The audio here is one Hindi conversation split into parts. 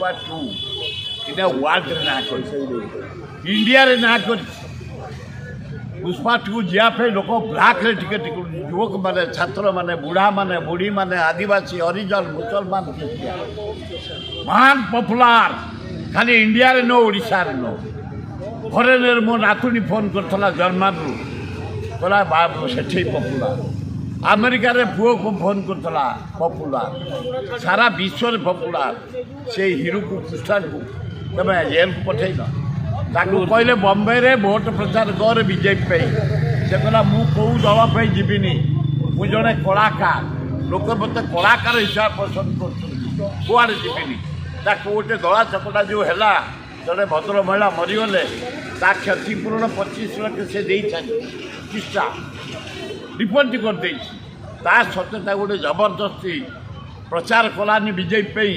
पुष्पा 2 इतना वर्ल्ड ना कर इंडिया रे ना कर पुष्पा 2 जापे लोक ब्लैक रे टिकेट युवक माने छात्र माने बुढ़ा माने बुढ़ी माने आदिवासी हरिजन मुसलमान महान पॉपुलर खाली इंडिया रे नो ओडिशा रे नो फरेनर मो नातुनी फोन करथला जर्मन रु बोला बाप सेठी पॉपुलर अमेरिका रे पुओ को फोन करथला पॉपुलर सारा विश्व रे पॉपुलर से हीरो को पुष्पा को तबे जेल को पठैला ताकू कहले बॉम्बे रे वोट प्रचार कर बीजेपी पे से कहला मु को दल पे जीविनी मु जने कलाकार लोक मत कलाकार हिसाब पसंद कर कुआड़े जीविनी ताकू गोटे दला चकटा जो है जड़े भद्र महिला मरीगले ता क्षतिपूरण 25 लाख से चिकित्सा रिपोर्ट कर सत्य गोटे जबरदस्ती प्रचार कलानी बीजेपी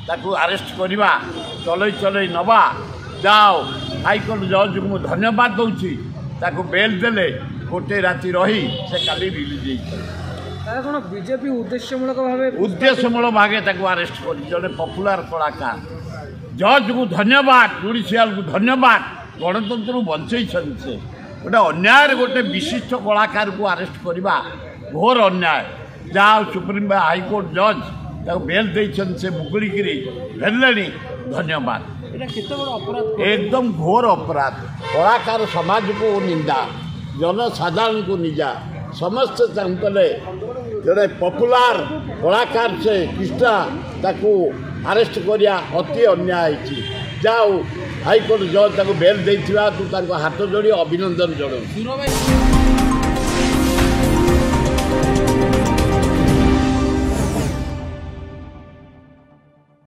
ताकू अरेस्ट करवा चलई चलई नवा जाओ हाईकोर्ट जज को धन्यवाद दूसरी ताकू बेल देले गोटे राति रही से काली रिलीज बीजेपी उद्देश्यमूलक भागे अरेस्ट कर जड़े पॉपुलर कलाकार जज को धन्यवाद जुडिशियाल को धन्यवाद गणतंत्र बंचई से गोटे अन्याय गोटे विशिष्ट कलाकार को अरेस्ट करवा घोर अन्याय जाओ सुप्रीम हाईकोर्ट जज बेल देते से मुकुड़ी भेले धन्यवाद एकदम घोर अपराध कलाकार समाज को निंदा जनसाधारण को निजा समस्त चाहते जड़े पॉपुलर कलाकार से कृष्णा ताकू अरेस्ट करिया अति अन्याय जाओ हाईकोर्ट जज बेल देथिबा तू हाथ जोड़ी अभिनंदन जनाऊँ।